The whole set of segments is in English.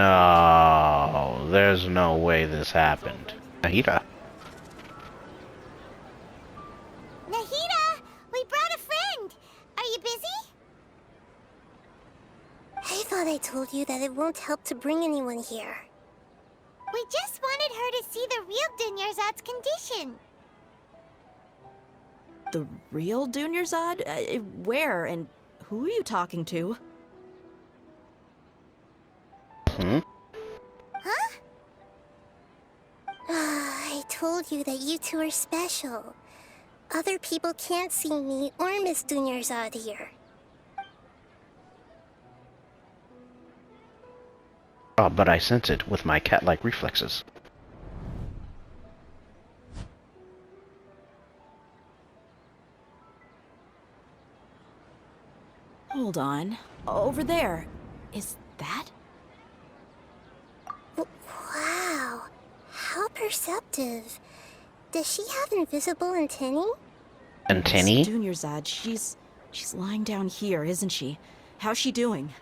Oh, there's no way this happened. Nahida. Nahida, we brought a friend. Are you busy? I thought I told you that it won't help to bring anyone here. We just wanted her to see the real Dunyarzad's condition. The real Dunyarzad? Where and who are you talking to? Hmm? Huh? I told you that you two are special. Other people can't see me or Miss Dunyarzad here. Oh, but I sense it with my cat-like reflexes. Hold on. Over there. Is that? Wow, how perceptive. Does she have invisible antennae? Antennae? Miss Dunyarzad, she's lying down here, isn't she? How's she doing?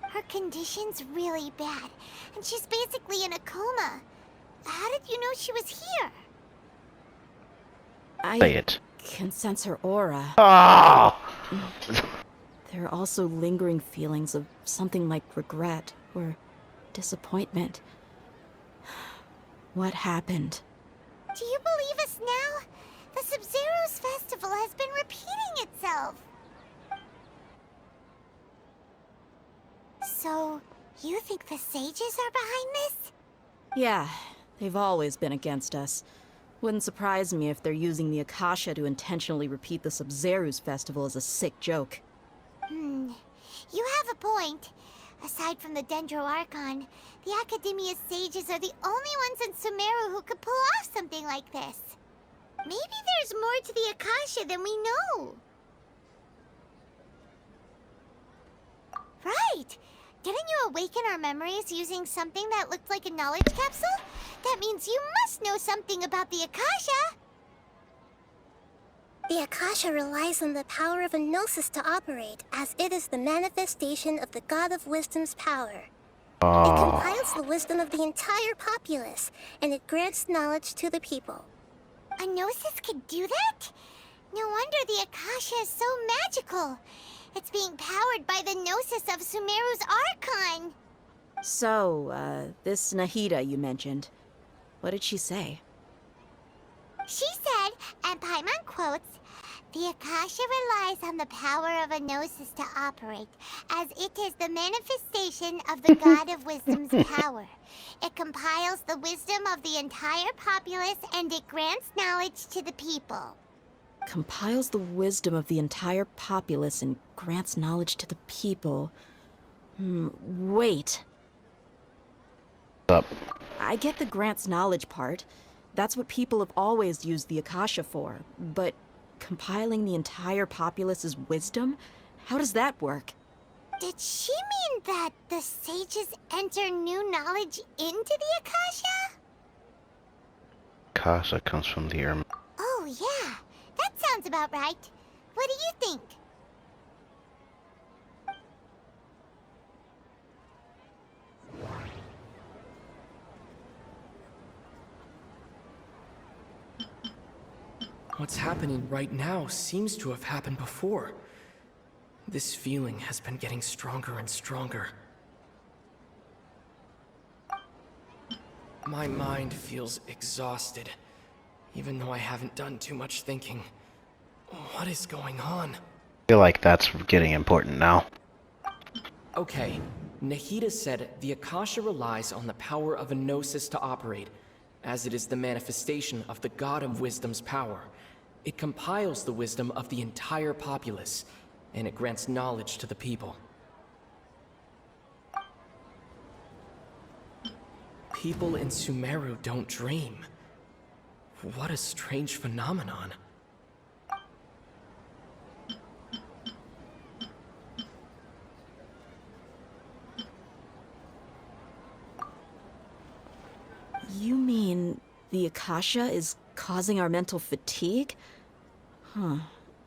Her condition's really bad, and she's basically in a coma. How did you know she was here? Say it. Can sense her aura. Oh! There are also lingering feelings of something like regret or disappointment. What happened? Do you believe us now? The Sub-Zero's festival has been repeating itself. So, you think the sages are behind this? Yeah, they've always been against us. Wouldn't surprise me if they're using the Akasha to intentionally repeat the Sub-Zero's festival as a sick joke. You have a point. Aside from the Dendro Archon, the Academia's sages are the only ones in Sumeru who could pull off something like this. Maybe there's more to the Akasha than we know. Right! Didn't you awaken our memories using something that looked like a knowledge capsule? That means you must know something about the Akasha! The Akasha relies on the power of a gnosis to operate, as it is the manifestation of the God of Wisdom's power. It compiles the wisdom of the entire populace, and it grants knowledge to the people. A gnosis could do that? No wonder the Akasha is so magical. It's being powered by the gnosis of Sumeru's Archon. So, this Nahida you mentioned, what did she say? She said, and Paimon quotes, "The Akasha relies on the power of a gnosis to operate, as it is the manifestation of the God of Wisdom's power. It compiles the wisdom of the entire populace, and it grants knowledge to the people." Compiles the wisdom of the entire populace and grants knowledge to the people. Wait. Up. I get the grants knowledge part. That's what people have always used the Akasha for. But compiling the entire populace's wisdom? How does that work? Did she mean that the sages enter new knowledge into the Akasha? Casa comes from the air. Oh, yeah. That sounds about right. What do you think? What's happening right now seems to have happened before. This feeling has been getting stronger and stronger. My mind feels exhausted, even though I haven't done too much thinking. What is going on? I feel like that's getting important now. Okay, Nahida said the Akasha relies on the power of a gnosis to operate, as it is the manifestation of the God of Wisdom's power. It compiles the wisdom of the entire populace, and it grants knowledge to the people. People in Sumeru don't dream. What a strange phenomenon. You mean the Akasha is causing our mental fatigue? Huh.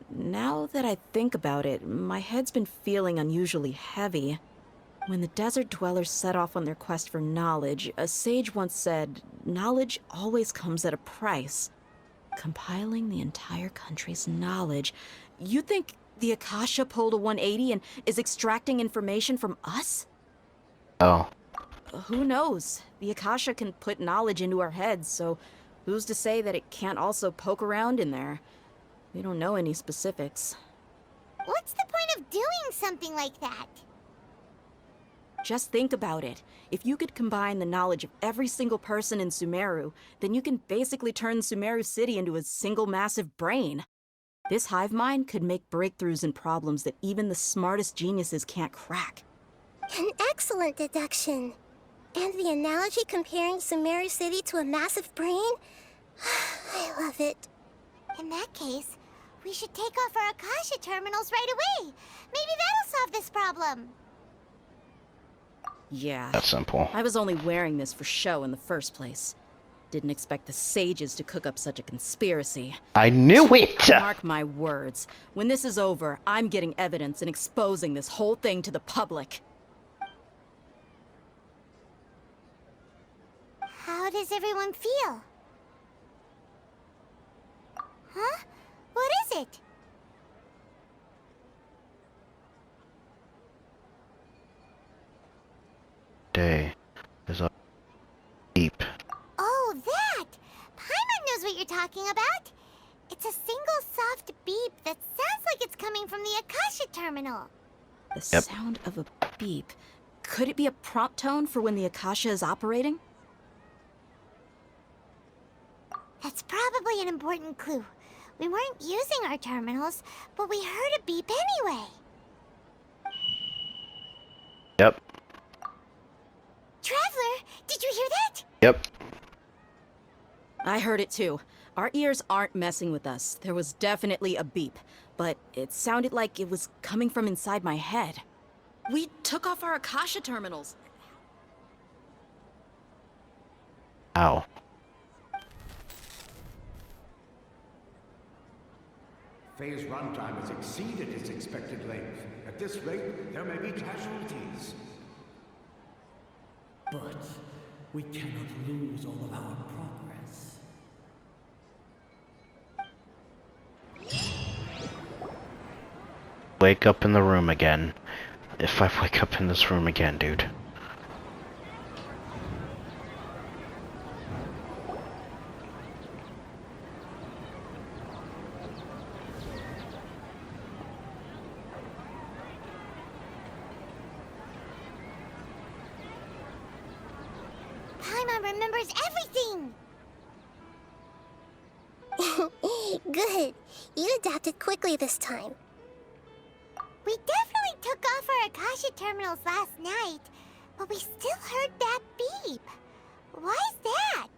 Now that I think about it, my head's been feeling unusually heavy. When the desert dwellers set off on their quest for knowledge, a sage once said, knowledge always comes at a price. Compiling the entire country's knowledge. You think the Akasha pulled a 180 and is extracting information from us? Oh. Who knows? The Akasha can put knowledge into our heads, so who's to say that it can't also poke around in there? We don't know any specifics. What's the point of doing something like that? Just think about it. If you could combine the knowledge of every single person in Sumeru, then you can basically turn Sumeru City into a single massive brain. This hive mind could make breakthroughs in problems that even the smartest geniuses can't crack. An excellent deduction. And the analogy comparing Sumeru City to a massive brain? I love it. In that case, we should take off our Akasha terminals right away. Maybe that'll solve this problem. Yeah. That's simple. I was only wearing this for show in the first place. Didn't expect the sages to cook up such a conspiracy. I knew it! Mark my words. When this is over, I'm getting evidence and exposing this whole thing to the public. How does everyone feel? Huh? What is it? Day. There's a beep. Oh, that! Paimon knows what you're talking about. It's a single soft beep that sounds like it's coming from the Akasha terminal. The Yep. sound of a beep. Could it be a prompt tone for when the Akasha is operating? That's probably an important clue. We weren't using our terminals, but we heard a beep anyway. Yep. Traveler, did you hear that? Yep. I heard it too. Our ears aren't messing with us. There was definitely a beep, but it sounded like it was coming from inside my head. We took off our Akasha terminals. Ow. Phase runtime has exceeded its expected length. At this rate, there may be casualties. But we cannot lose all of our progress. Wake up in the room again. If I wake up in this room again, dude. Paimon remembers everything! Good. You adapted quickly this time. We definitely took off our Akasha terminals last night, but we still heard that beep. Why is that?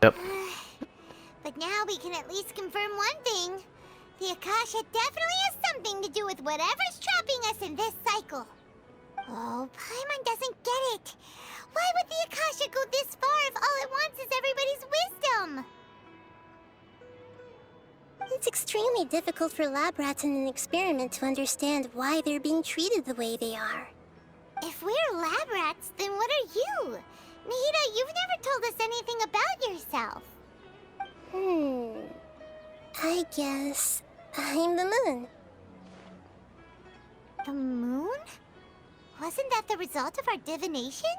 Yep. But now we can at least confirm one thing. The Akasha definitely has something to do with whatever's trapping us in this cycle. Oh, Paimon doesn't get it. Why would the Akasha go this far if all it wants is everybody's wisdom? It's extremely difficult for lab rats in an experiment to understand why they're being treated the way they are. If we're lab rats, then what are you? Nahida, you've never told us anything about yourself. I guess I'm the moon. The moon? Wasn't that the result of our divination?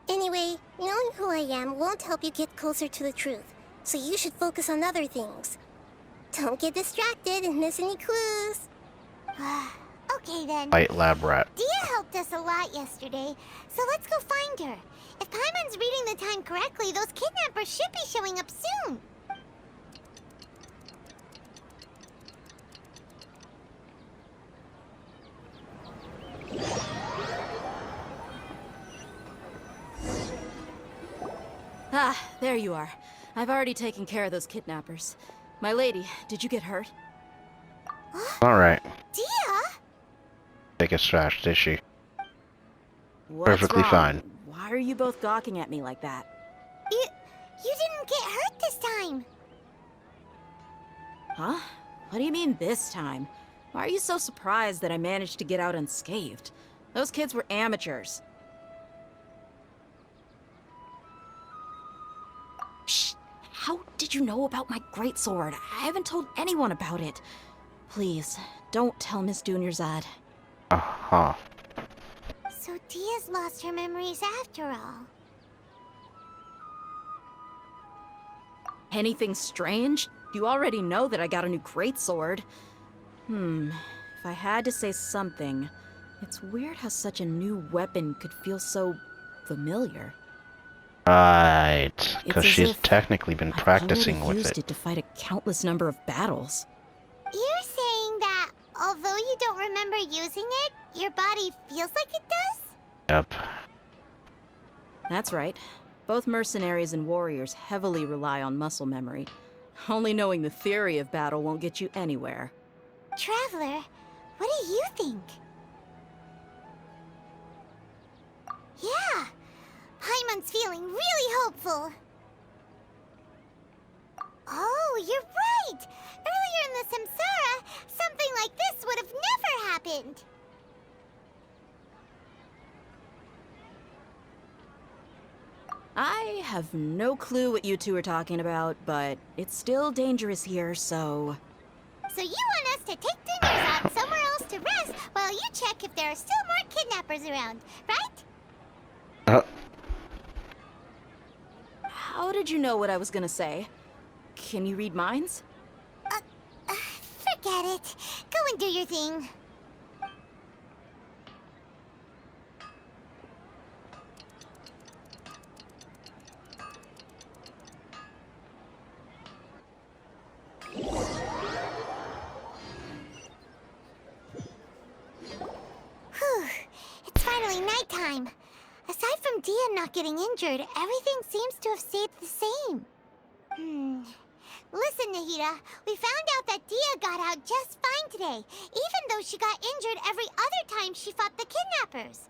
Anyway, knowing who I am won't help you get closer to the truth, so you should focus on other things. Don't get distracted and miss any clues. Okay then. White lab rat. Dia helped us a lot yesterday, so let's go find her. If Paimon's reading the time correctly, those kidnappers should be showing up soon. Ah, there you are. I've already taken care of those kidnappers. My lady, did you get hurt? Alright. Dia? Take a trash, did she? What's Perfectly wrong? fine. Why are you both gawking at me like that? You didn't get hurt this time. Huh? What do you mean this time? Why are you so surprised that I managed to get out unscathed? Those kids were amateurs. Shh! How did you know about my greatsword? I haven't told anyone about it. Please, don't tell Miss Dunyarzad. Uh-huh. So Dia's lost her memories after all. Anything strange? You already know that I got a new greatsword. If I had to say something, it's weird how such a new weapon could feel so familiar. Right, because It's as she's if technically been I've practicing already with used it to fight a countless number of battles. You're saying that although you don't remember using it, your body feels like it does? Yep. That's right. Both mercenaries and warriors heavily rely on muscle memory. Only knowing the theory of battle won't get you anywhere. Traveler, what do you think? Yeah, Paimon's feeling really hopeful. Oh, you're right! Earlier in the Samsara, something like this would have never happened. I have no clue what you two are talking about, but it's still dangerous here, so... So you want us to take Dunyarzad somewhere else to rest while you check if there are still more kidnappers around, right? How did you know what I was gonna say? Can you read minds? Forget it. Go and do your thing. Whew. It's finally nighttime. Aside from Dia not getting injured, everything seems to have stayed the same. Listen, Nahida, we found out that Dia got out just fine today, even though she got injured every other time she fought the kidnappers.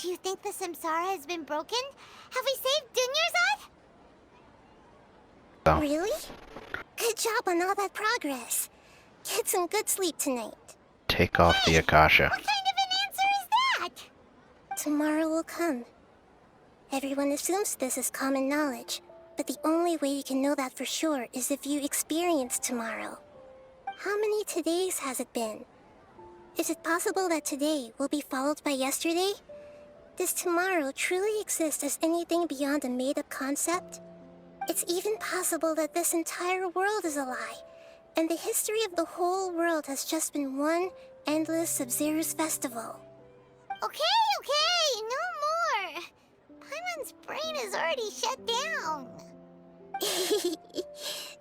Do you think the Samsara has been broken? Have we saved Dunyarzad? Oh. Really? Good job on all that progress. Get some good sleep tonight. Take off the Akasha. What kind of an answer is that? Tomorrow will come. Everyone assumes this is common knowledge, but the only way you can know that for sure is if you experience tomorrow. How many todays has it been? Is it possible that today will be followed by yesterday? Does tomorrow truly exist as anything beyond a made-up concept? It's even possible that this entire world is a lie, and the history of the whole world has just been one endless Sub-Zero's festival. Okay, no more. Paimon's brain is already shut down.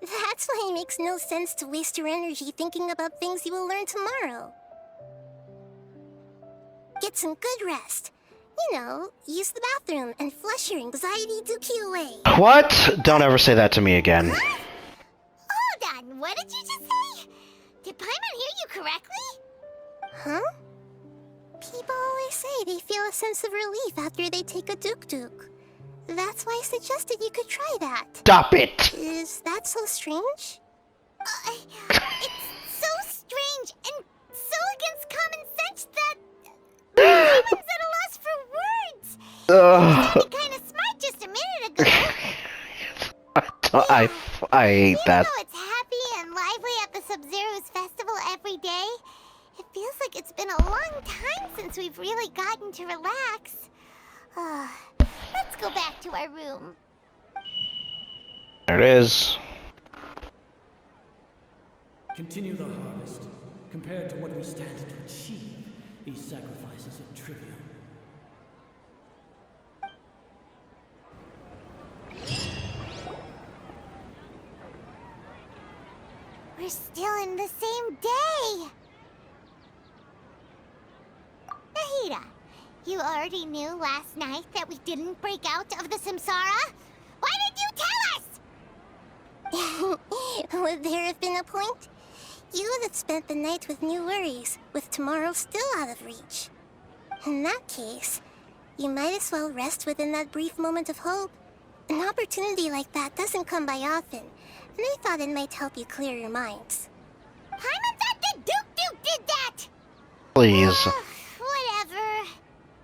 That's why it makes no sense to waste your energy thinking about things you will learn tomorrow. Get some good rest. You know, use the bathroom and flush your anxiety dookie away. What? Don't ever say that to me again. Hold on, what did you just say? Did Paimon hear you correctly? Huh? People always say they feel a sense of relief after they take a duk-duk. That's why I suggested you could try that. Stop it! Is that so strange? It's so strange and so against common sense that Paimon's at a loss for words. You sounded kind of smart just a minute ago. I hate that. Even though it's happy and lively at the Sub-Zero's festival every day, it feels like it's been a long time since we've really gotten to relax. Let's go back to our room. There it is. Continue the harvest. Compared to what we stand to achieve, these sacrifices are trivial. We're still in the same day. Nahida, you already knew last night that we didn't break out of the Samsara? Why did you tell us? Would there have been a point? You would have spent the night with new worries, with tomorrow still out of reach. In that case, you might as well rest within that brief moment of hope. An opportunity like that doesn't come by often, and I thought it might help you clear your minds. Paimon thought that Duke did that! Please. Whatever.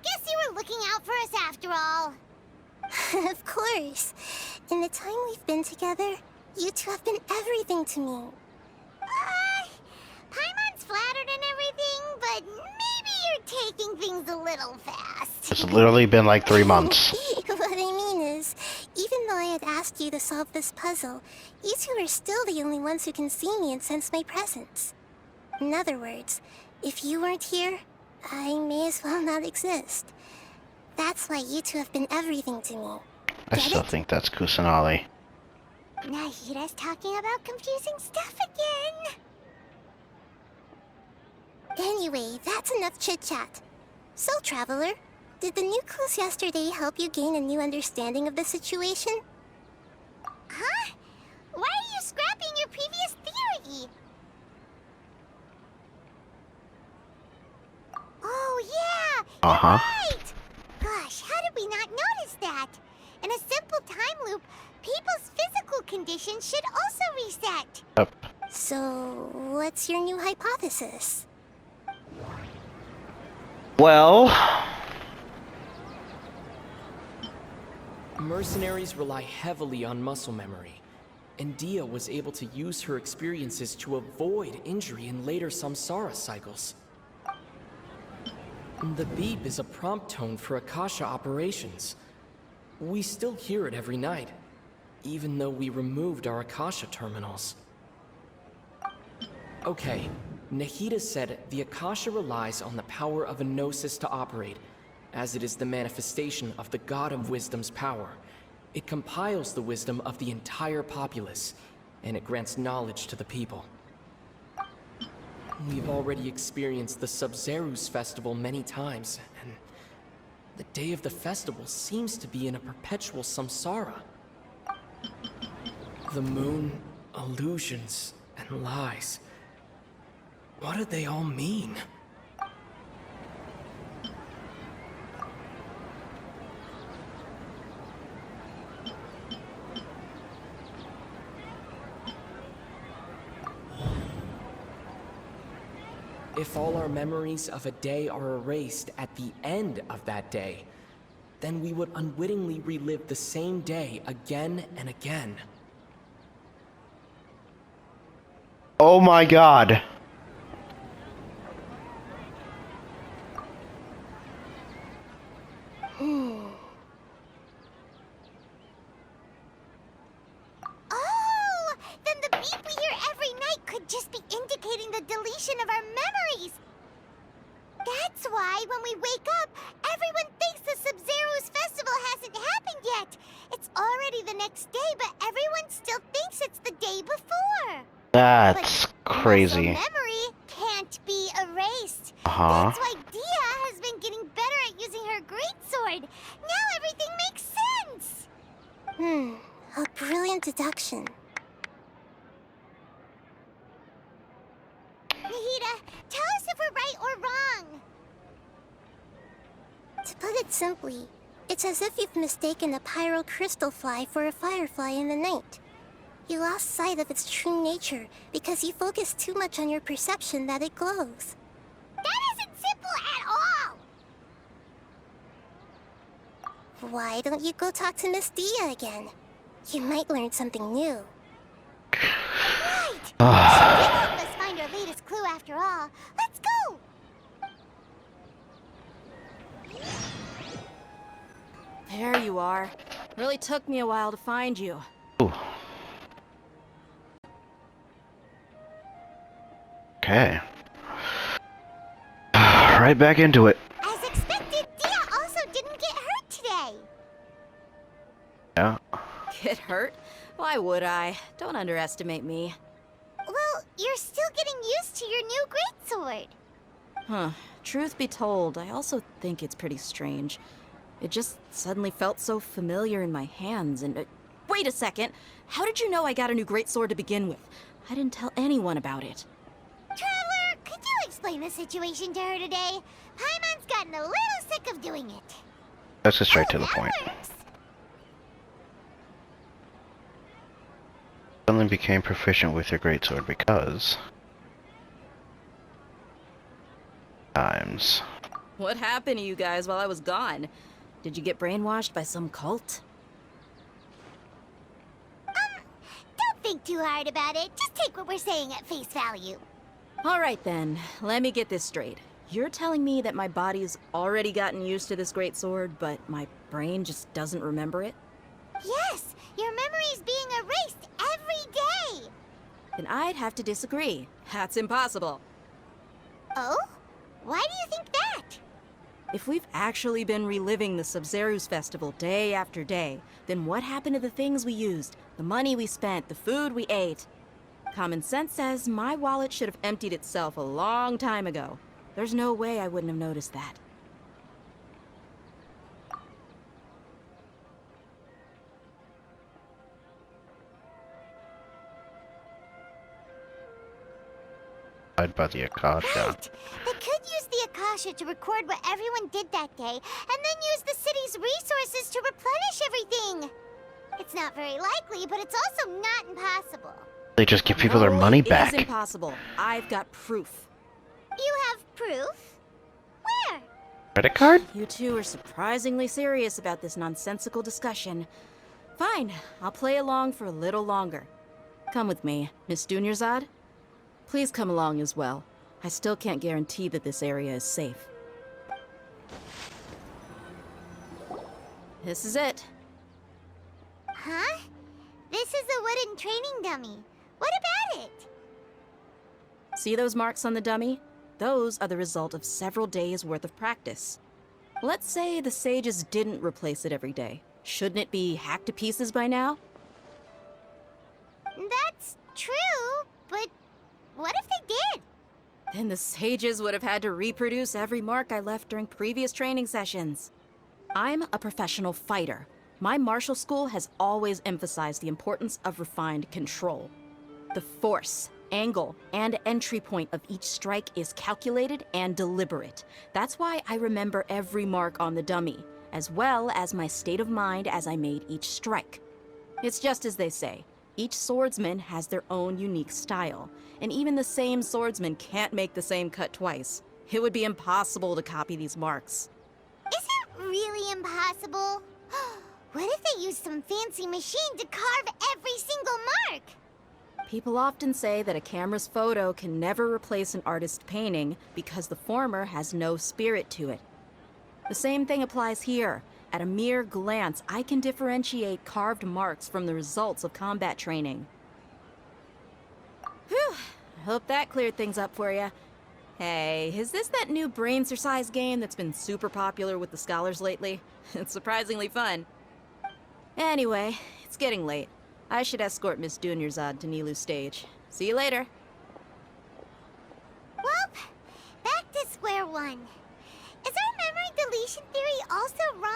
Guess you were looking out for us after all. Of course. In the time we've been together, you two have been everything to me. Paimon's flattered and everything, but maybe you're taking things a little fast. It's literally been like 3 months. What I mean is, even though I had asked you to solve this puzzle, you two are still the only ones who can see me and sense my presence. In other words, if you weren't here, I may as well not exist. That's why you two have been everything to me. I still think that's Kusanali. Nahida's talking about confusing stuff again. Anyway, that's enough chit-chat. So, Traveler, did the new clues yesterday help you gain a new understanding of the situation? Huh? Why are you scrapping your previous theory? Oh, yeah! Uh-huh. You're right! Gosh, how did we not notice that? In a simple time loop, people's physical conditions should also reset. Yep. So, what's your new hypothesis? Well, Mercenaries rely heavily on muscle memory, and Dia was able to use her experiences to avoid injury in later samsara cycles. The beep is a prompt tone for Akasha operations. We still hear it every night, even though we removed our Akasha terminals. Okay, Nahida said the Akasha relies on the power of a gnosis to operate, as it is the manifestation of the God of Wisdom's power. It compiles the wisdom of the entire populace, and it grants knowledge to the people. We've already experienced the Sub-Zeru's festival many times, and the day of the festival seems to be in a perpetual samsara. The moon, illusions, and lies. What do they all mean? If all our memories of a day are erased at the end of that day, then we would unwittingly relive the same day again and again. oh my god. Oh! Then the beep we hear every night could just be indicating the deletion of our memories! That's why when we wake up, everyone thinks the Sub-Zeru's festival hasn't happened yet! It's already the next day, but everyone still thinks it's the day before! That's But crazy. muscle memory can't be erased. Uh-huh. That's why Dia has been getting better at using her greatsword. Now everything makes sense! A brilliant deduction. Nahida, tell us if we're right or wrong. To put it simply, it's as if you've mistaken a pyro crystal fly for a firefly in the night. You lost sight of its true nature because you focused too much on your perception that it glows. That isn't simple at all. Why don't you go talk to Miss Dia again? You might learn something new. Right. She did help us find our latest clue after all. Let's go. There you are. Really took me a while to find you. Ooh. Okay. Right back into it. As expected, Dia also didn't get hurt today. Yeah. Get hurt? Why would I? Don't underestimate me. Well, you're still getting used to your new greatsword. Huh. Truth be told, I also think it's pretty strange. It just suddenly felt so familiar in my hands and... wait a second! How did you know I got a new greatsword to begin with? I didn't tell anyone about it. Traveler, could you explain the situation to her today? Paimon's gotten a little sick of doing it. Let's get straight to the that point. works. Suddenly became proficient with your greatsword because... times. What happened to you guys while I was gone? Did you get brainwashed by some cult? Don't think too hard about it. Just take what we're saying at face value. All right then, let me get this straight. You're telling me that my body's already gotten used to this great sword, but my brain just doesn't remember it? Yes, your memory's being erased every day. Then I'd have to disagree. That's impossible. Oh? Why do you think that? If we've actually been reliving the Sumeru's festival day after day, then what happened to the things we used, the money we spent, the food we ate? Common sense says my wallet should have emptied itself a long time ago. There's no way I wouldn't have noticed that. By the Akasha. Right! They could use the Akasha to record what everyone did that day, and then use the city's resources to replenish everything. It's not very likely, but it's also not impossible. They just give people their money back. It is impossible. I've got proof. You have proof? Where? Credit card? You two are surprisingly serious about this nonsensical discussion. Fine, I'll play along for a little longer. Come with me, Miss Dunyarzad. Please come along as well. I still can't guarantee that this area is safe. This is it. Huh? This is a wooden training dummy. What about it? See those marks on the dummy? Those are the result of several days' worth of practice. Let's say the sages didn't replace it every day. Shouldn't it be hacked to pieces by now? That's true, but what if they did? Then the sages would have had to reproduce every mark I left during previous training sessions. I'm a professional fighter. My martial school has always emphasized the importance of refined control. The force, angle, and entry point of each strike is calculated and deliberate. That's why I remember every mark on the dummy, as well as my state of mind as I made each strike. It's just as they say, each swordsman has their own unique style, and even the same swordsman can't make the same cut twice. It would be impossible to copy these marks. Is it really impossible? What if they used some fancy machine to carve every single mark? People often say that a camera's photo can never replace an artist's painting because the former has no spirit to it. The same thing applies here. At a mere glance, I can differentiate carved marks from the results of combat training. Whew, I hope that cleared things up for you. Hey, is this that new brain exercise game that's been super popular with the scholars lately? It's surprisingly fun. Anyway, it's getting late. I should escort Miss Dunyarzad to Nilu's stage. See you later. Well, back to square one. Is our memory deletion theory also wrong?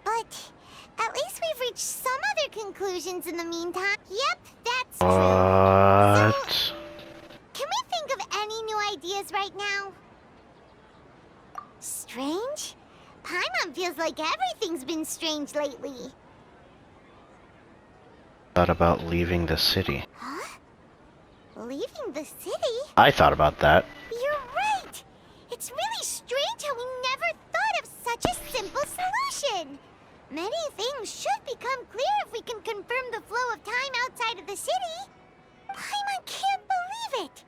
But at least we've reached some other conclusions in the meantime. Yep, that's true. What? So, can we think of any new ideas right now? Strange? Paimon feels like everything's been strange lately. Thought about leaving the city. Huh? Leaving the city? I thought about that. You're right! It's really strange how we never thought of such a simple solution! Many things should become clear if we can confirm the flow of time outside of the city. Paimon can't believe it!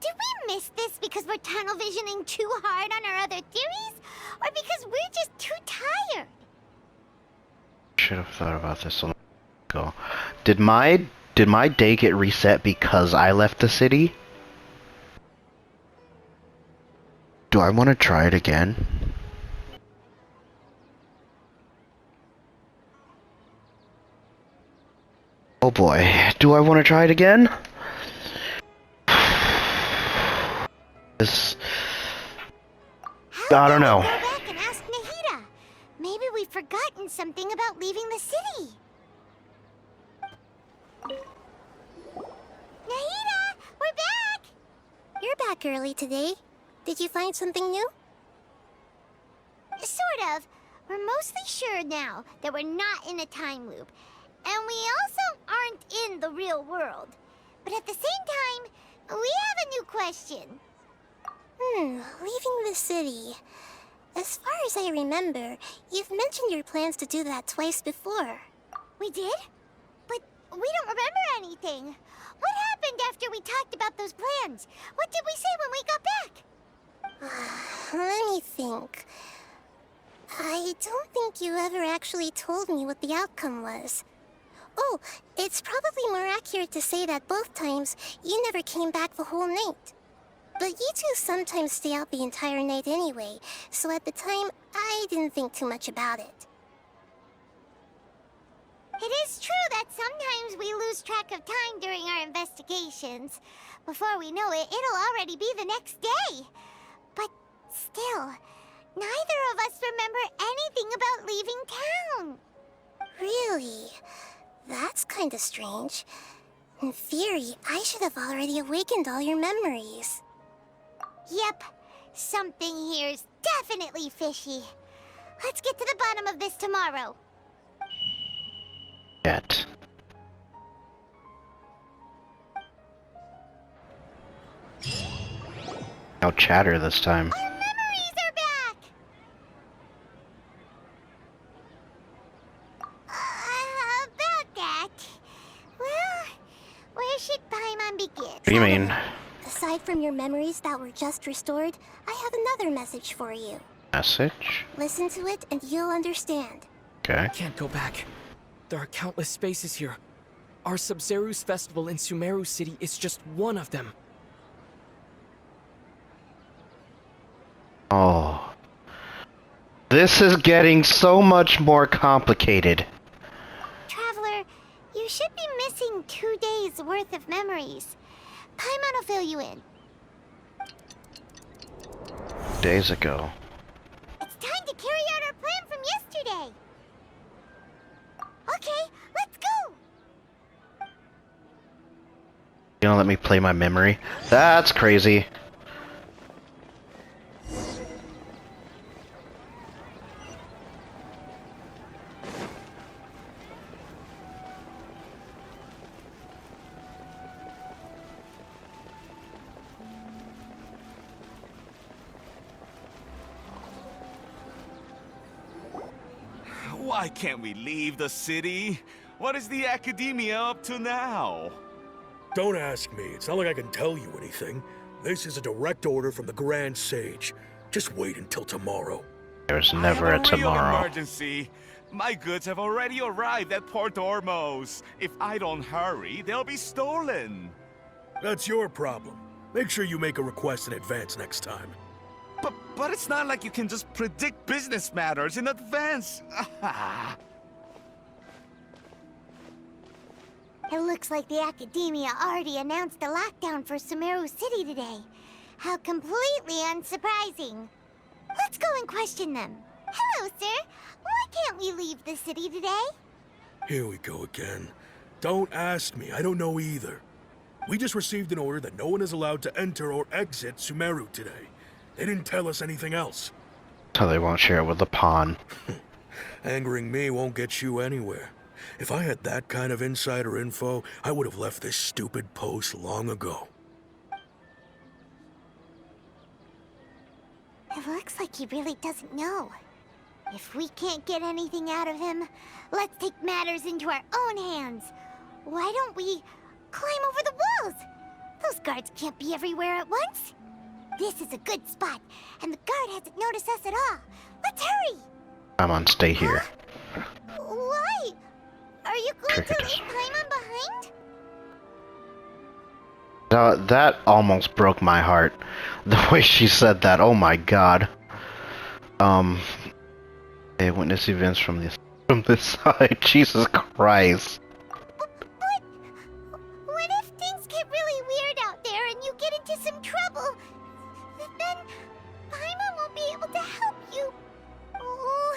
Did we miss this because we're tunnel visioning too hard on our other theories? Or because we're just too tired? Should have thought about this a long ago. Did my day get reset because I left the city? Do I want to try it again? Oh boy, do I want to try it again? This... I don't know. Go back and ask Nahida. Maybe we've forgotten something about leaving the city. Nahida, we're back! You're back early today. Did you find something new? Sort of. We're mostly sure now that we're not in a time loop. And we also aren't in the real world. But at the same time, we have a new question. Leaving the city. As far as I remember, you've mentioned your plans to do that twice before. We did? But we don't remember anything. What happened after we talked about those plans? What did we say when we got back? Let me think. I don't think you ever actually told me what the outcome was. Oh, it's probably more accurate to say that both times you never came back the whole night. But you two sometimes stay out the entire night anyway, so at the time, I didn't think too much about it. It is true that sometimes we lose track of time during our investigations. Before we know it, it'll already be the next day. But still, neither of us remember anything about leaving town. Really? That's kinda strange. In theory, I should have already awakened all your memories. Yep, something here's definitely fishy. Let's get to the bottom of this tomorrow. Yet. No chatter this time. Our memories are back! About that. Well, where should Paimon begin? What do you mean? Aside from your memories that were just restored, I have another message for you. Message? Listen to it and you'll understand. Okay. Can't go back. There are countless spaces here. Our Sub-Zeru's festival in Sumeru City is just one of them. Oh. This is getting so much more complicated. Traveler, you should be missing 2 days worth of memories. Paimon will fill you in. Days ago. It's time to carry out our plan from yesterday. Okay, let's go. You don't let me play my memory? That's crazy. Why can't we leave the city? What is the Academia up to now? Don't ask me. It's not like I can tell you anything. This is a direct order from the Grand Sage. Just wait until tomorrow. There's never a I have a real tomorrow. emergency. My goods have already arrived at Port Ormos. If I don't hurry, they'll be stolen. That's your problem. Make sure you make a request in advance next time. But it's not like you can just predict business matters in advance. It looks like the Academia already announced a lockdown for Sumeru City today. How completely unsurprising. Let's go and question them. Hello, sir. Why can't we leave the city today? Here we go again. Don't ask me. I don't know either. We just received an order that no one is allowed to enter or exit Sumeru today. They didn't tell us anything else. So they won't share it with the pawn. Angering me won't get you anywhere. If I had that kind of insider info, I would have left this stupid post long ago. It looks like he really doesn't know. If we can't get anything out of him, let's take matters into our own hands. Why don't we climb over the walls? Those guards can't be everywhere at once. This is a good spot, and the guard hasn't noticed us at all. Let's hurry! I'm on stay here. Why? Are you going to Cricket. leave Paimon behind? That almost broke my heart. The way she said that, oh my god. Hey, witness events from this side. Jesus Christ. But what if things get really weird out there and you get into some trouble? Then Paimon won't be able to help you. Oh,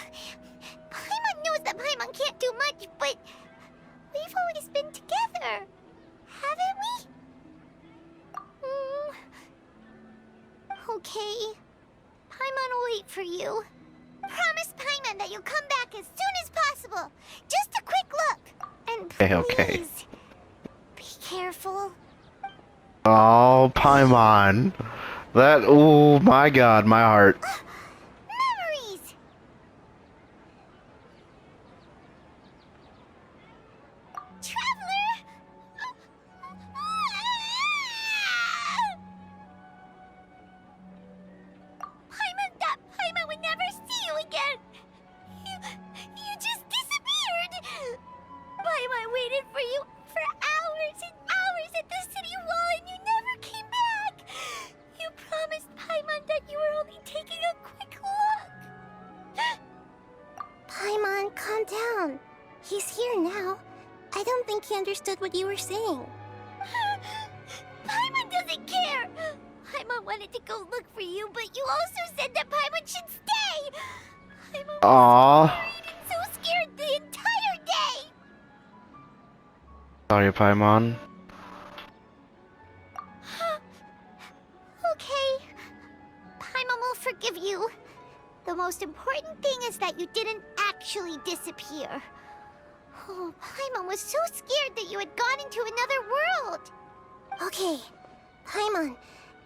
Paimon knows that Paimon can't do much, but we've always been together, haven't we? Okay. Paimon will wait for you. Promise Paimon that you'll come back as soon as possible. Just a quick look. And please, Okay. be careful. Oh, Paimon. That, oh my god, my heart. Memories! Traveler! Paimon, that Paimon would never see you again! You just disappeared! Paimon waited for you for hours and hours at the city wall and you never came back! You promised Paimon that you were only taking a quick look! Paimon, calm down. He's here now. I don't think he understood what you were saying. Paimon doesn't care! Paimon wanted to go look for you, but you also said that Paimon should stay! Paimon was so worried and so scared the entire day! Sorry, Paimon. Okay. Paimon will forgive you. The most important thing is that you didn't actually disappear. Oh, Paimon was so scared that you had gone into another world! Okay, Paimon,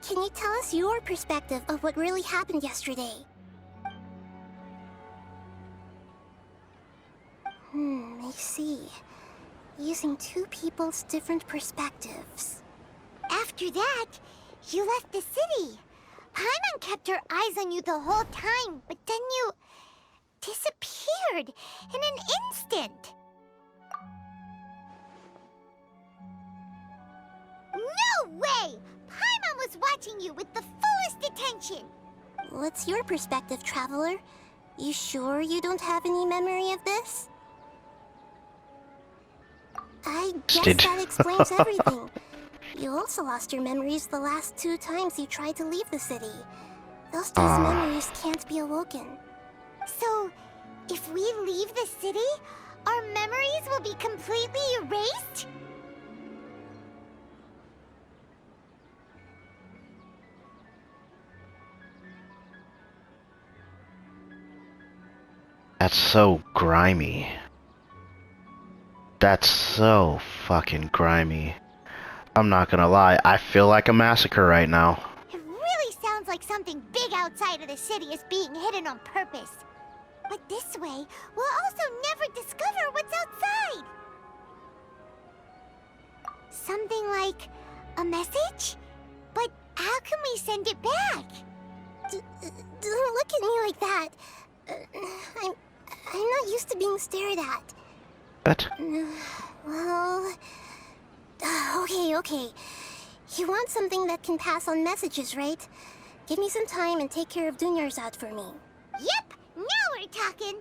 can you tell us your perspective of what really happened yesterday? I see. Using two people's different perspectives. After that, you left the city. Paimon kept her eyes on you the whole time, but then you disappeared in an instant. No way! Paimon was watching you with the fullest attention. What's your perspective, Traveler? You sure you don't have any memory of this? I guess that explains everything. You also lost your memories the last 2 times you tried to leave the city. Those days' memories can't be awoken. So, if we leave the city, our memories will be completely erased? That's so grimy. That's so fucking grimy. I'm not gonna lie, I feel like a massacre right now. It really sounds like something big outside of the city is being hidden on purpose. But this way, we'll also never discover what's outside. Something like a message? But how can we send it back? Don't look at me like that. I'm not used to being stared at. What? Well... Okay. You want something that can pass on messages, right? Give me some time and take care of Dunyar's out for me. Yep, now we're talking.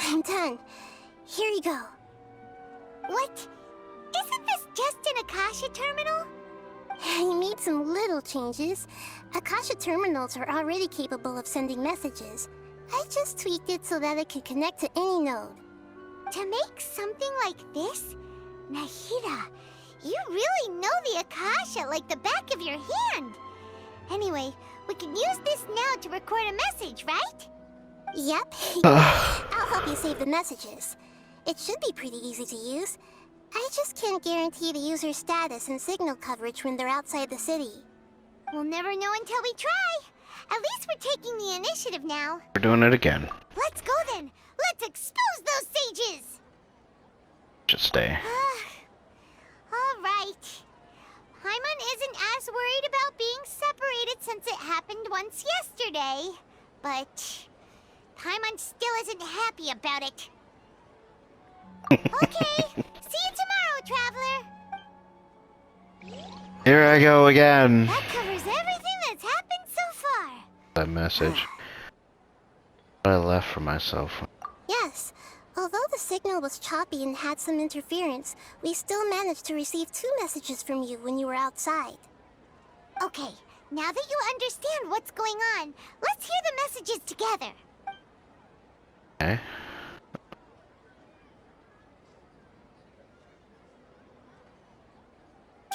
I'm done. Here you go. What? Isn't this just an Akasha terminal? I made some little changes. Akasha terminals are already capable of sending messages. I just tweaked it so that it can connect to any node. To make something like this? Nahida, you really know the Akasha like the back of your hand. Anyway, we can use this now to record a message, right? Yep. I'll help you save the messages. It should be pretty easy to use. I just can't guarantee the user's status and signal coverage when they're outside the city. We'll never know until we try. At least we're taking the initiative now. We're doing it again. Let's go then. Let's expose those sages. Just stay. All right. Paimon isn't as worried about being separated since it happened once yesterday. But Paimon still isn't happy about it. Okay, see you tomorrow, Traveler. Here I go again. That covers everything that's happened so far. That message. What I left for myself. Yes. Although the signal was choppy and had some interference, we still managed to receive 2 messages from you when you were outside. Okay, now that you understand what's going on, let's hear the messages together. Okay.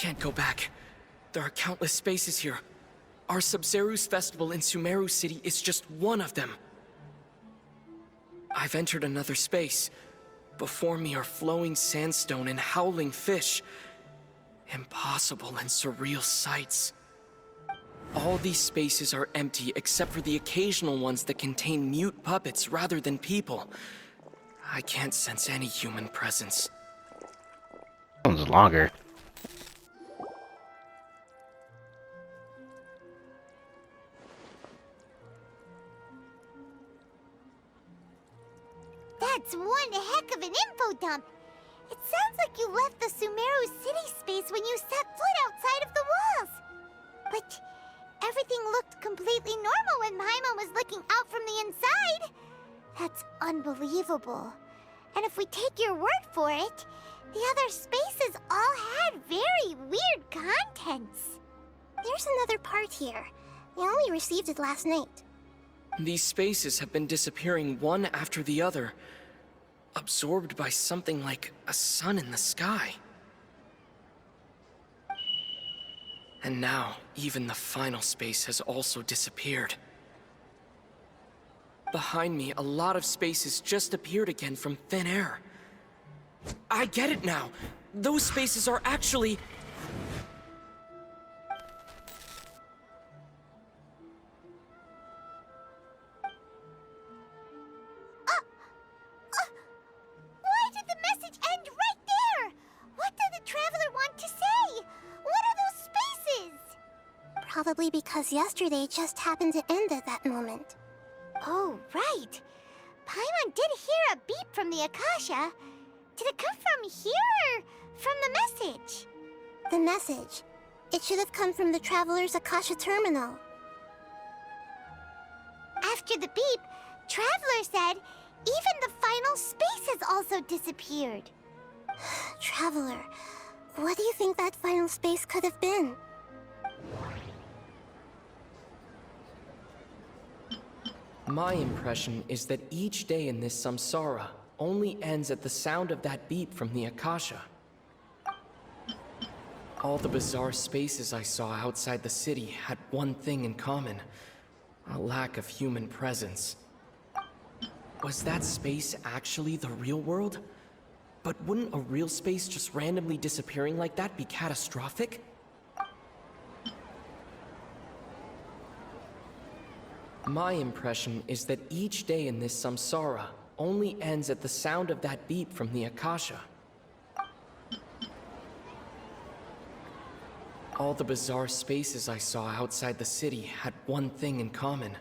Can't go back. There are countless spaces here. Our Sumeru's festival in Sumeru City is just one of them. I've entered another space. Before me are flowing sandstone and howling fish. Impossible and surreal sights. All these spaces are empty except for the occasional ones that contain mute puppets rather than people. I can't sense any human presence. One's longer. That's one heck of an info dump. It sounds like you left the Sumeru city space when you set foot outside of the walls. But everything looked completely normal when Paimon was looking out from the inside. That's unbelievable. And if we take your word for it, the other spaces all had very weird contents. There's another part here. We only received it last night. These spaces have been disappearing one after the other, absorbed by something like a sun in the sky. And now, even the final space has also disappeared. Behind me, a lot of spaces just appeared again from thin air. I get it now! Those spaces are actually... Why did the message end right there? What did the traveler want to say? What are those spaces? Probably because yesterday just happened to end at that moment. Oh, right. Paimon did hear a beep from the Akasha. Did it come from here or from the message? The message. It should have come from the Traveler's Akasha terminal. After the beep, Traveler said even the final space has also disappeared. Traveler, what do you think that final space could have been? My impression is that each day in this samsara only ends at the sound of that beep from the Akasha. All the bizarre spaces I saw outside the city had one thing in common: a lack of human presence. Was that space actually the real world? But wouldn't a real space just randomly disappearing like that be catastrophic? My impression is that each day in this samsara only ends at the sound of that beep from the Akasha. All the bizarre spaces I saw outside the city had one thing in common: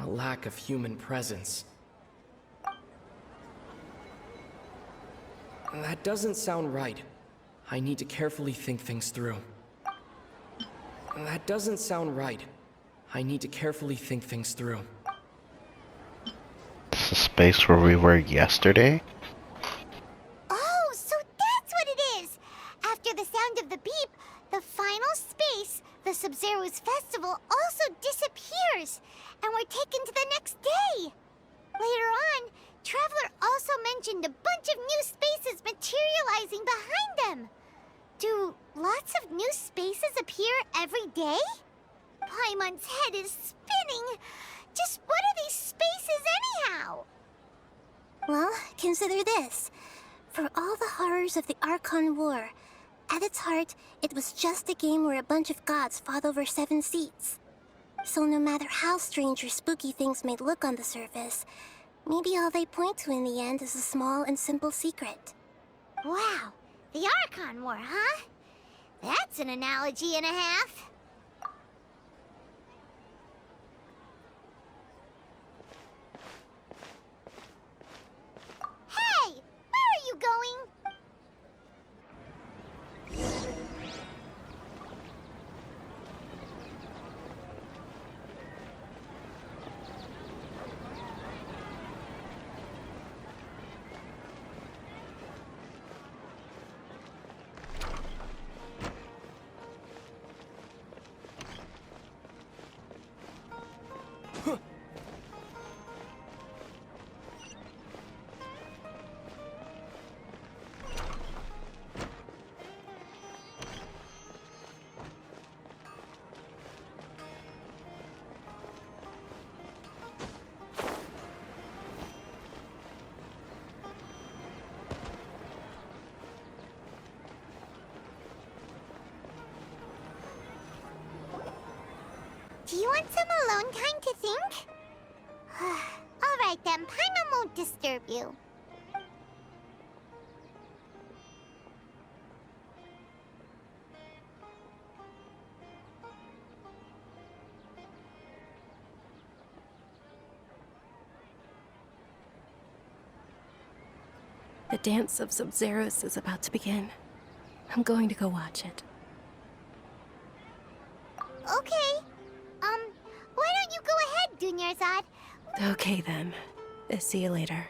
a lack of human presence. That doesn't sound right. I need to carefully think things through. That doesn't sound right. I need to carefully think things through. It's the space where we were yesterday? Oh, so that's what it is! After the sound of the beep, the final space, the Sumeru's festival, also disappears, and we're taken to the next day. Later on, Traveler also mentioned a bunch of new spaces materializing behind them. Do lots of new spaces appear every day? Paimon's head is spinning. Just what are these spaces anyhow? Well, consider this. For all the horrors of the Archon War, at its heart, it was just a game where a bunch of gods fought over 7 seats. So no matter how strange or spooky things may look on the surface, maybe all they point to in the end is a small and simple secret. Wow, the Archon War, huh? That's an analogy and a half. Hey, where are you going? want some alone time to think? Alright then, Paimon won't disturb you. The dance of Sub-Zeros is about to begin. I'm going to go watch it. Okay. Why don't you go ahead, Dunyarzad? Okay then. See you later.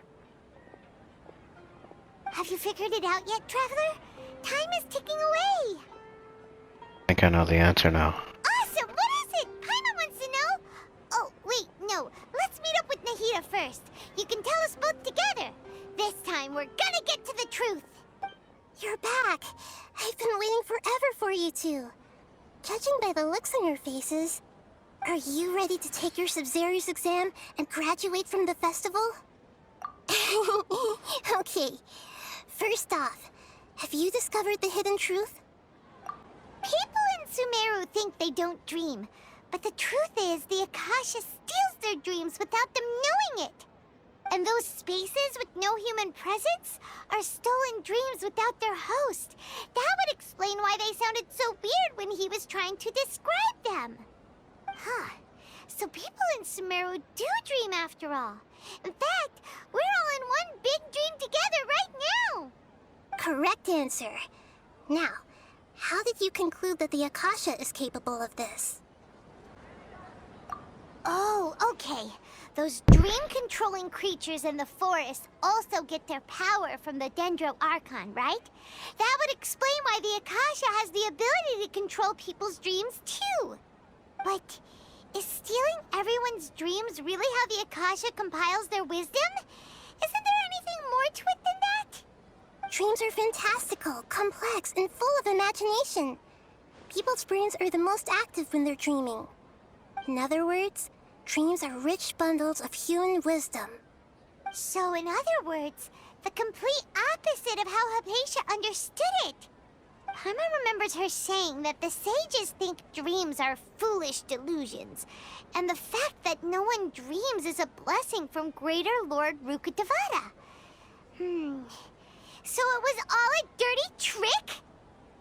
Have you figured it out yet, Traveler? Time is ticking away. I think I know the answer now. Awesome! What is it? Paimon wants to know. Oh, wait, no. Let's meet up with Nahida first. You can tell us both together. This time, we're gonna get to the truth. You're back. I've been waiting forever for you two. Judging by the looks on your faces, are you ready to take your Sub-Zero's exam and graduate from the festival? Okay. First off, have you discovered the hidden truth? People in Sumeru think they don't dream, but the truth is the Akasha steals their dreams without them knowing it. And those spaces with no human presence are stolen dreams without their host. That would explain why they sounded so weird when he was trying to describe them. Huh. So people in Sumeru do dream after all. In fact, we're all in one big dream together right now. Correct answer. Now, how did you conclude that the Akasha is capable of this? Oh, okay. Those dream-controlling creatures in the forest also get their power from the Dendro Archon, right? That would explain why the Akasha has the ability to control people's dreams, too. But is stealing everyone's dreams really how the Akasha compiles their wisdom? Isn't there anything more to it than that? Dreams are fantastical, complex, and full of imagination. People's brains are the most active when they're dreaming. In other words, dreams are rich bundles of human wisdom. So, in other words, the complete opposite of how Hypatia understood it. Paimon remembers her saying that the sages think dreams are foolish delusions, and the fact that no one dreams is a blessing from Greater Lord Rukkhadevata. So it was all a dirty trick?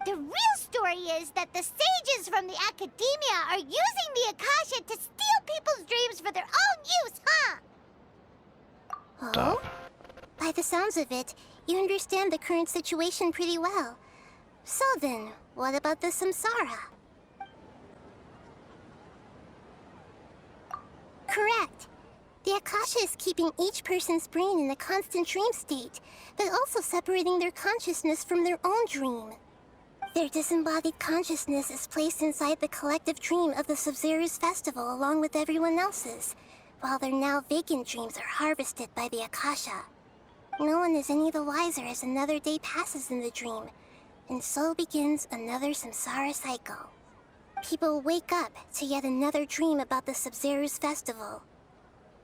The real story is that the sages from the academia are using the Akasha to steal people's dreams for their own use, huh? Oh? By the sounds of it, you understand the current situation pretty well. So then, what about the samsara? Correct. The Akasha is keeping each person's brain in a constant dream state, but also separating their consciousness from their own dream. Their disembodied consciousness is placed inside the collective dream of the Sub-Zero's festival along with everyone else's, while their now vacant dreams are harvested by the Akasha. No one is any the wiser as another day passes in the dream, and so begins another samsara cycle. People wake up to yet another dream about the Sub-Zero's festival.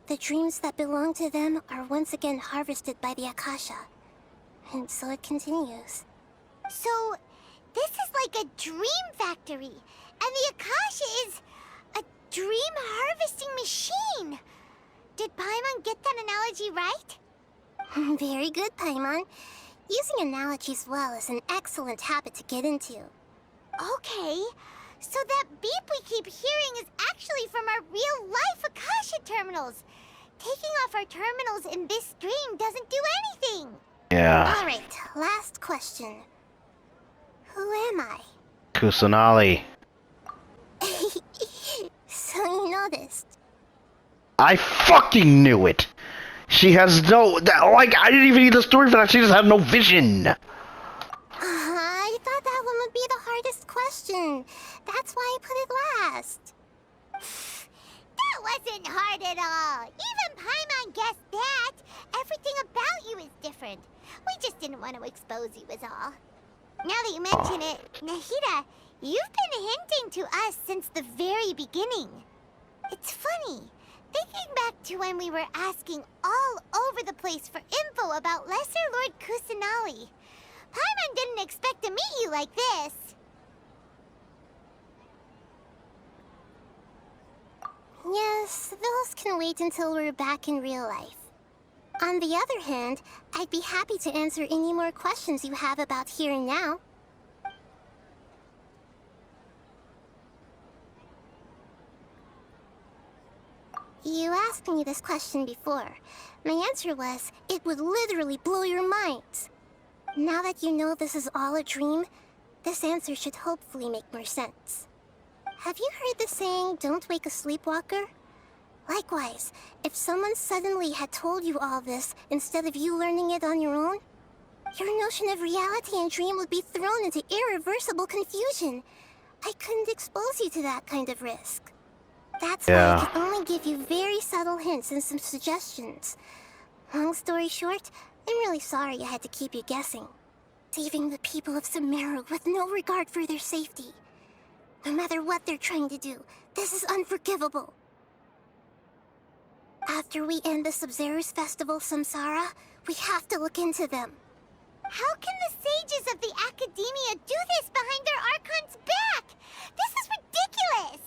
The dreams that belong to them are once again harvested by the Akasha, and so it continues. So, this is like a dream factory, and the Akasha is a dream harvesting machine. Did Paimon get that analogy right? Very good, Paimon. Using analogies well is an excellent habit to get into. Okay, so that beep we keep hearing is actually from our real-life Akasha terminals. Taking off our terminals in this dream doesn't do anything. Yeah. Alright, last question. Who am I? Kusanali. So you noticed. I fucking knew it! She has no... I didn't even need the story for that. She just had no vision. I thought that one would be the hardest question. That's why I put it last. That wasn't hard at all. Even Paimon guessed that. Everything about you is different. We just didn't want to expose you is all. Now that you mention it, Nahida, you've been hinting to us since the very beginning. It's funny. Thinking back to when we were asking all over the place for info about Lesser Lord Kusanali, Paimon didn't expect to meet you like this. Yes, those can wait until we're back in real life. On the other hand, I'd be happy to answer any more questions you have about here and now. You asked me this question before. My answer was, it would literally blow your minds. Now that you know this is all a dream, this answer should hopefully make more sense. Have you heard the saying, don't wake a sleepwalker? Likewise, if someone suddenly had told you all this instead of you learning it on your own, your notion of reality and dream would be thrown into irreversible confusion. I couldn't expose you to that kind of risk. That's why I can only give you very subtle hints and some suggestions. Long story short, I'm really sorry I had to keep you guessing. Saving the people of Sumeru with no regard for their safety. No matter what they're trying to do, this is unforgivable. After we end the Sub-Zero's festival, Samsara, we have to look into them. How can the sages of the Academia do this behind their Archon's back? This is ridiculous!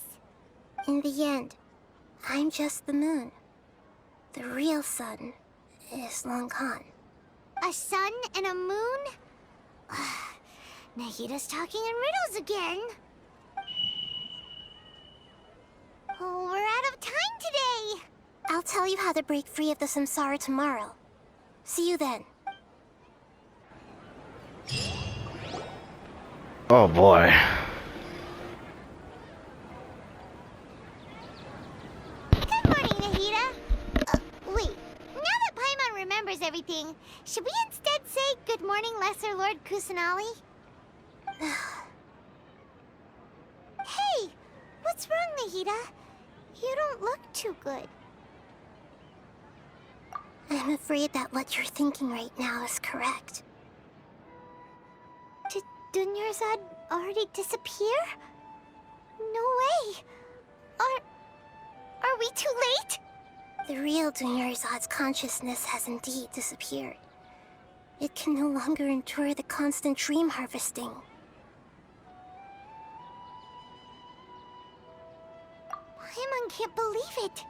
In the end, I'm just the moon. The real sun is long gone. A sun and a moon? Nahida's talking in riddles again. Oh, we're out of time today! I'll tell you how to break free of the samsara tomorrow. See you then. Oh boy. Good morning, Nahida. Wait, now that Paimon remembers everything, should we instead say good morning, Lesser Lord Kusanali? Hey, what's wrong, Nahida? You don't look too good. I'm afraid that what you're thinking right now is correct. Did Dunyarzad already disappear? No way. Are we too late? The real Dunyarzad's consciousness has indeed disappeared. It can no longer endure the constant dream harvesting. Paimon can't believe it.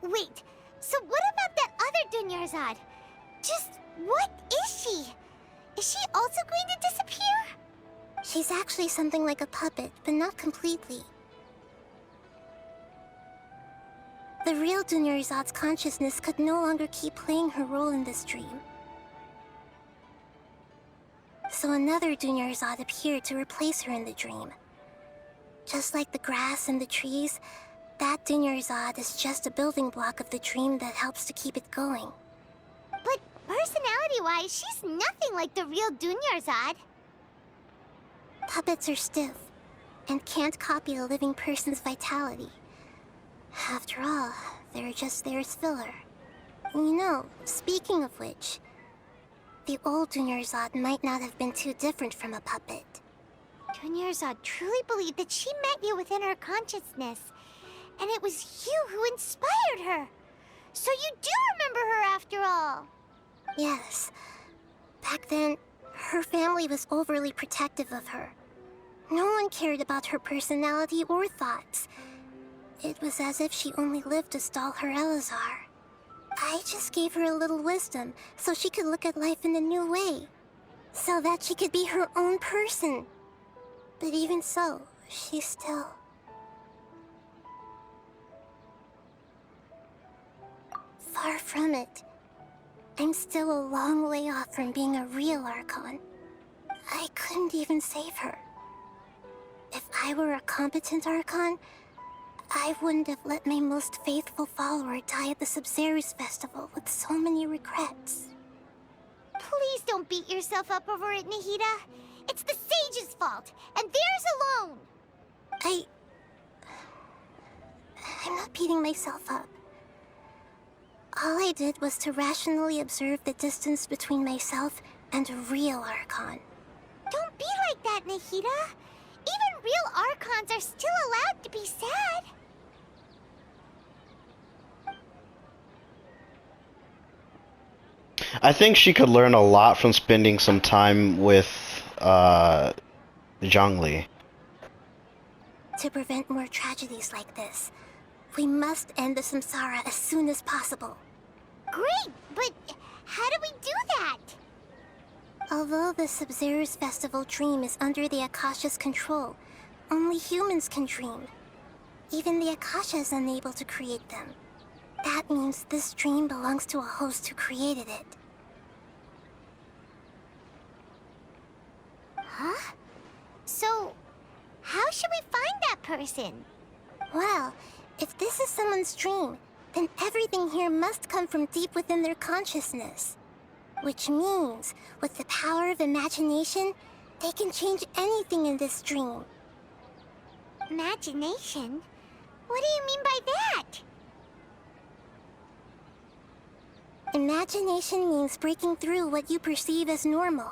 Wait, so what about that other Dunyarzad? Just what is she? Is she also going to disappear? She's actually something like a puppet, but not completely. The real Dunyarzad's consciousness could no longer keep playing her role in this dream. So another Dunyarzad appeared to replace her in the dream. Just like the grass and the trees, that Dunyarzad is just a building block of the dream that helps to keep it going. But personality-wise, she's nothing like the real Dunyarzad. Puppets are stiff, and can't copy a living person's vitality. After all, they're just there as filler. You know, speaking of which, the old Dunyarzad might not have been too different from a puppet. Dunyarzad truly believed that she met you within her consciousness, and it was you who inspired her. So you do remember her after all. Yes. Back then, her family was overly protective of her. No one cared about her personality or thoughts. It was as if she only lived to stall her Elazar. I just gave her a little wisdom so she could look at life in a new way. So that she could be her own person. But even so, she's still... far from it. I'm still a long way off from being a real Archon. I couldn't even save her. If I were a competent Archon, I wouldn't have let my most faithful follower die at the Sub-Zero's festival with so many regrets. Please don't beat yourself up over it, Nahida. It's the sage's fault, and theirs alone. I'm not beating myself up. All I did was to rationally observe the distance between myself and a real Archon. Don't be like that, Nahida. Even real Archons are still allowed to be sad. I think she could learn a lot from spending some time with Zhongli. To prevent more tragedies like this, We must end the samsara as soon as possible. Great, but how do we do that? Although the Sumeru's festival dream is under the Akasha's control, only humans can dream. Even the Akasha is unable to create them. That means this dream belongs to a host who created it. Huh? So, how should we find that person? Well, if this is someone's dream, then everything here must come from deep within their consciousness. Which means, with the power of imagination, they can change anything in this dream. Imagination? What do you mean by that? Imagination means breaking through what you perceive as normal.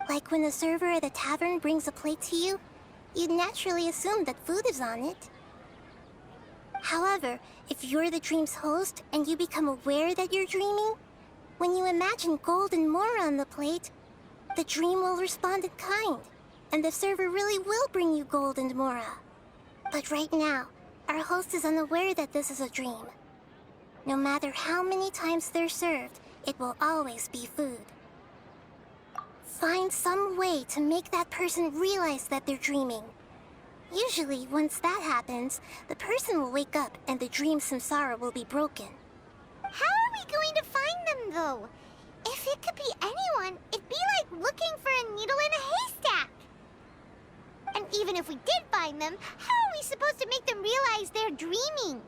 Like when a server at a tavern brings a plate to you, you'd naturally assume that food is on it. However, if you're the dream's host and you become aware that you're dreaming, when you imagine gold and mora on the plate, the dream will respond in kind, and the server really will bring you gold and mora. But right now, our host is unaware that this is a dream. No matter how many times they're served, it will always be food. Find some way to make that person realize that they're dreaming. Usually, once that happens, the person will wake up and the dream samsara will be broken. How are we going to find them, though? If it could be anyone, it'd be like looking for a needle in a haystack. And even if we did find them, how are we supposed to make them realize they're dreaming?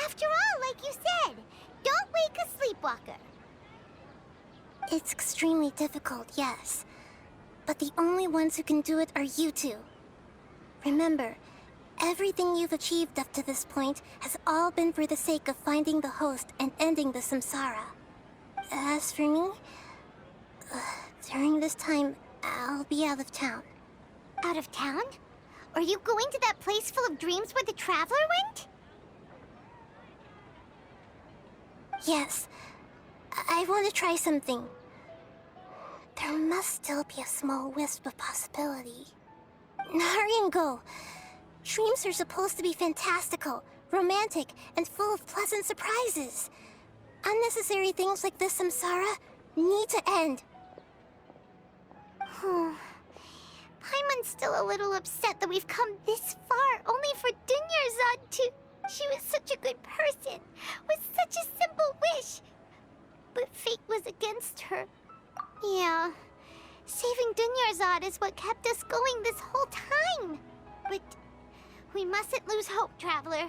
After all, like you said, don't wake a sleepwalker. It's extremely difficult, yes. But the only ones who can do it are you two. Remember, everything you've achieved up to this point has all been for the sake of finding the host and ending the samsara. As for me, during this time, I'll be out of town. Out of town? Are you going to that place full of dreams where the traveler went? Yes. I want to try something. There must still be a small wisp of possibility. Hurry and go. Dreams are supposed to be fantastical, romantic, and full of pleasant surprises. Unnecessary things like this samsara need to end. Paimon's still a little upset that we've come this far only for Dunyarzad to... She was such a good person, with such a simple wish. But fate was against her. Yeah, saving Dunyarzad is what kept us going this whole time. But we mustn't lose hope, Traveler.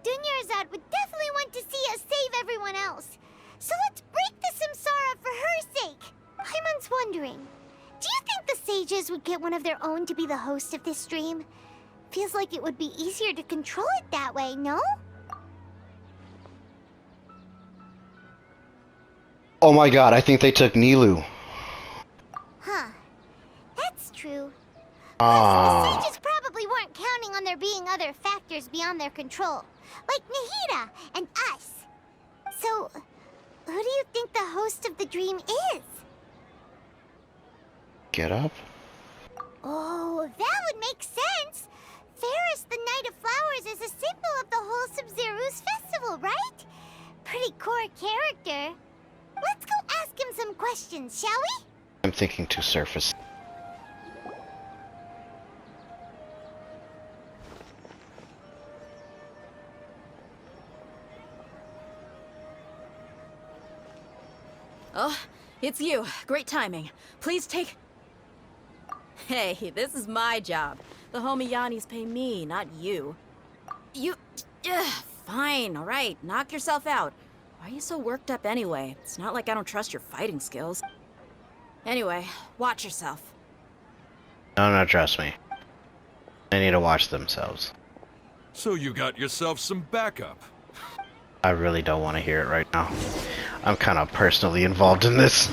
Dunyarzad would definitely want to see us save everyone else. So let's break the samsara for her sake. Paimon's wondering, do you think the sages would get one of their own to be the host of this stream? Feels like it would be easier to control it that way, no? Oh my god, I think they took Nilu. Huh. That's true. Ah. The sages probably weren't counting on there being other factors beyond their control, like Nahida and us. So, who do you think the host of the dream is? Get up. Oh, that would make sense. Ferris, the Knight of Flowers, is a symbol of the whole Sumeru's festival, right? Pretty core character. Let's go ask him some questions, shall we? I'm thinking to surface. Oh, it's you. Great timing. Please take... Hey, this is my job. The homie Yanni's pay me, not you. You... fine, alright. Knock yourself out. Why are you so worked up anyway? It's not like I don't trust your fighting skills. Anyway, watch yourself. No, trust me. They need to watch themselves. So you got yourself some backup. I really don't want to hear it right now. I'm kind of personally involved in this.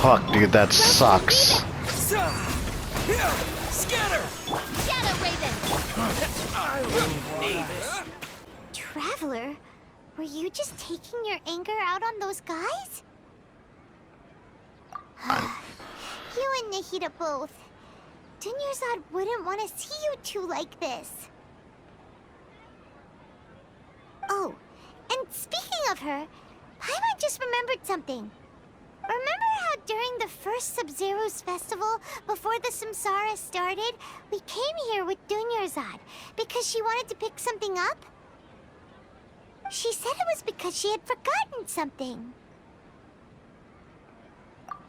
Fuck, dude, that sucks. Scatter! Shadow Raven! Traveler, were you just taking your anger out on those guys? You and Nahida both. Dunyarzad wouldn't want to see you two like this. Oh, and speaking of her, Paimon just remembered something. Remember how during the first Sub-Zero's festival, before the Samsara started, we came here with Dunyarzad because she wanted to pick something up? She said it was because she had forgotten something.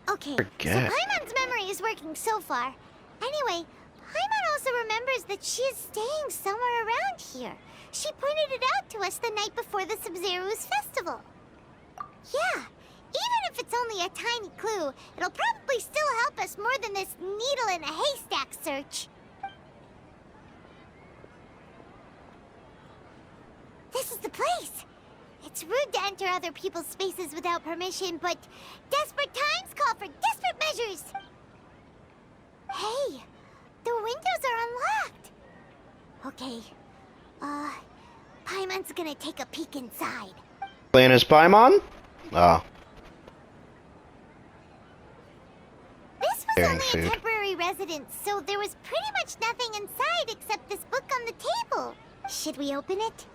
Okay, so Paimon's memory is working so far. Anyway, Paimon also remembers that she is staying somewhere around here. She pointed it out to us the night before the Sub-Zero's festival. Yeah, even if it's only a tiny clue, it'll probably still help us more than this needle in a haystack search. This is the place. It's rude to enter other people's spaces without permission, but desperate times call for desperate measures. Hey, the windows are unlocked. Okay, Paimon's gonna take a peek inside. Playing as Paimon? Oh. This was only a temporary residence, so there was pretty much nothing inside except this book on the table. Should we open it?